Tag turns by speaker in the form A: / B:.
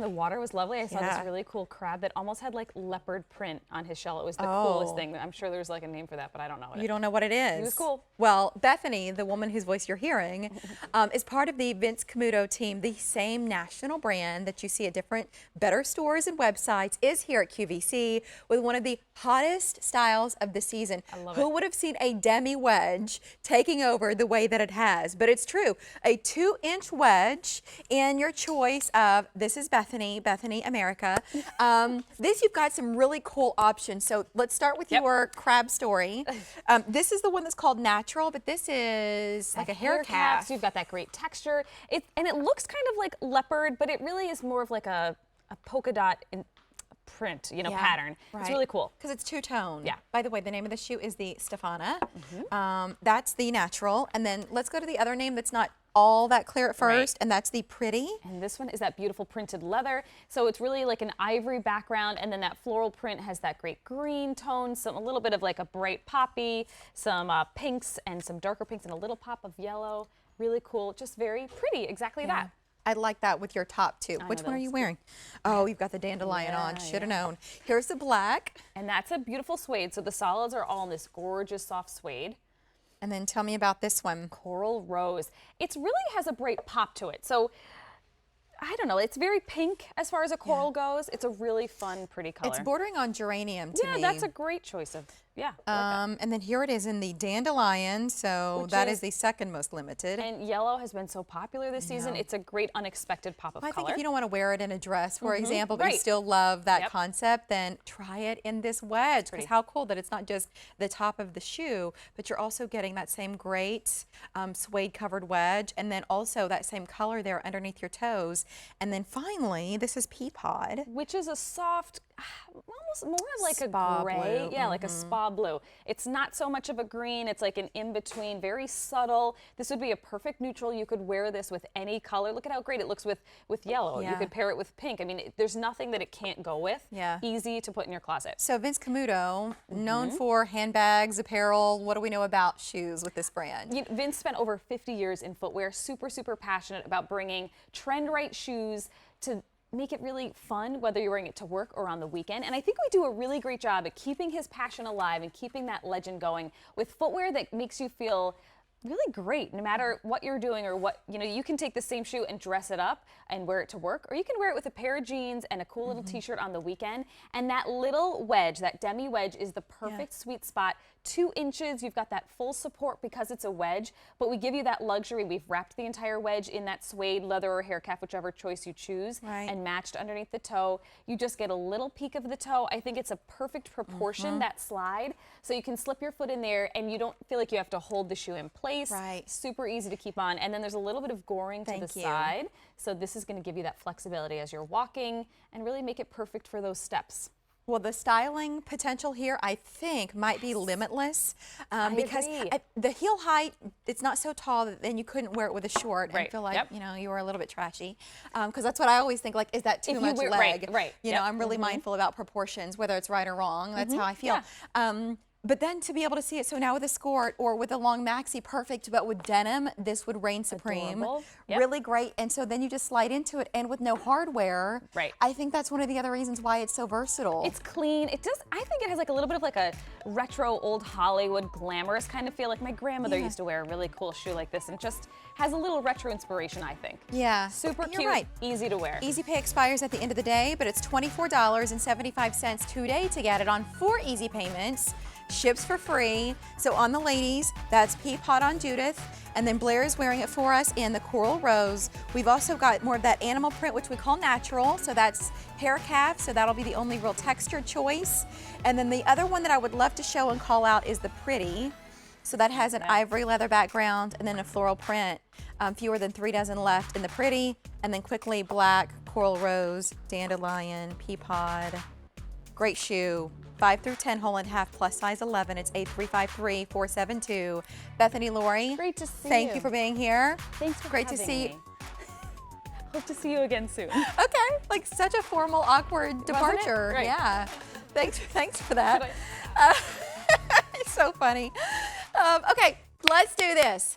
A: the water was lovely. I saw this really cool crab that almost had like leopard print on his shell. It was the coolest thing. I'm sure there's like a name for that, but I don't know what
B: You don't know what it is.
A: It was cool.
B: Well, Bethany, the woman whose voice you're hearing, is part of the Vince Camuto team. The same national brand that you see at different better stores and websites is here at QVC with one of the hottest styles of the season.
A: I love
B: Who
A: it.
B: would have seen a Demi-Wedge taking over the way that it has? But it's true. A 2-inch wedge in your choice of, this is Bethany America. This, you've got some really cool options. So let's start with your crab story. This is the one that's called natural, but this is like a hair calf.
A: So you've got that great texture. And it looks kind of like leopard, but it really is more of like a polka dot print, pattern.
B: Right.
A: It's really cool.
B: Because it's two-tone.
A: Yeah.
B: By the way, the name of the shoe is the Stephena. That's the natural. And then let's go to the other name that's not all that clear at first, and that's the pretty.
A: And this one is that beautiful printed leather. So it's really like an ivory background, and then that floral print has that great green tone, a little bit of like a bright poppy, some pinks and some darker pinks, and a little pop of yellow. Really cool, just very pretty, exactly that.
B: I like that with your top too. Which one are you wearing? Oh, you've got the dandelion on. Should have known. Here's the black.
A: And that's a beautiful suede. So the solids are all in this gorgeous soft suede.
B: And then tell me about this one.
A: Coral rose. It really has a bright pop to it. So I don't know, it's very pink as far as a coral goes. It's a really fun, pretty color.
B: It's bordering on geranium to me.
A: Yeah, that's a great choice of,
B: and then here it is in the dandelion, so that is the second most limited.
A: And yellow has been so popular this season. It's a great unexpected pop of color.
B: I think if you don't want to wear it in a dress, for example, but you still love that concept, then try it in this wedge. Because how cool that it's not just the top of the shoe, but you're also getting that same great suede covered wedge, and then also that same color there underneath your toes. And then finally, this is Pea Pod.
A: Which is a soft, almost more of like
B: Spa
A: a gray.
B: blue.
A: Yeah, like a spa blue. It's not so much of a green. It's like an in-between, very subtle. This would be a perfect neutral. You could wear this with any color. Look at how great it looks with yellow. You could pair it with pink. I mean, there's nothing that it can't go with.
B: Yeah.
A: Easy to put in your closet.
B: So Vince Camuto, known for handbags, apparel. What do we know about shoes with this brand?
A: Vince spent over 50 years in footwear, super, super passionate about bringing trend-right shoes to make it really fun, whether you're wearing it to work or on the weekend. And I think we do a really great job at keeping his passion alive and keeping that legend going with footwear that makes you feel really great no matter what you're doing or what, you can take the same shoe and dress it up and wear it to work, or you can wear it with a pair of jeans and a cool little t-shirt on the weekend. And that little wedge, that Demi-Wedge, is the perfect sweet spot. 2 inches, you've got that full support because it's a wedge, but we give you that luxury. We've wrapped the entire wedge in that suede, leather, or hair calf, whichever choice you choose, and matched underneath the toe. You just get a little peek of the toe. I think it's a perfect proportion, that slide, so you can slip your foot in there and you don't feel like you have to hold the shoe in place. Super easy to keep on. And then there's a little bit of goring to the side, so this is going to give you that flexibility as you're walking and really make it perfect for those steps.
B: Well, the styling potential here, I think, might be limitless because the heel height, it's not so tall that then you couldn't wear it with a short and feel like, you were a little bit trashy. Because that's what I always think, like, is that too much leg? I'm really mindful about proportions, whether it's right or wrong. That's how I feel. But then to be able to see it, so now with a skirt or with a long maxi, perfect, but with denim, this would reign supreme. Really great. And so then you just slide into it, and with no hardware, I think that's one of the other reasons why it's so versatile.
A: It's clean. It does, I think it has like a little bit of like a retro old Hollywood glamorous kind of feel. Like my grandmother used to wear a really cool shoe like this, and just has a little retro inspiration, I think.
B: Yeah.
A: Super cute, easy to wear.
B: Easy Pay expires at the end of the day, but it's $24.75 today to get it on 4 easy payments. Ships for free. So on the ladies, that's Pea Pod on Judith, and then Blair is wearing it for us in the coral rose. We've also got more of that animal print, which we call natural, so that's hair calf, so that'll be the only real textured choice. And then the other one that I would love to show and call out is the pretty. So that has an ivory leather background and then a floral print. Fewer than 3 dozen left in the pretty, and then quickly black, coral rose, dandelion, Pea Pod. Great shoe. 5 through 10, whole and half, plus size 11. It's 8353-472. Bethany, Lori.
A: Great to see you.
B: Thank you for being here.
A: Thanks for
B: Great
A: having
B: to see
A: me. Hope to see you again soon.
B: Okay, like such a formal, awkward departure.
A: Right.
B: Yeah. Thanks for that. It's so funny. Okay, let's do this.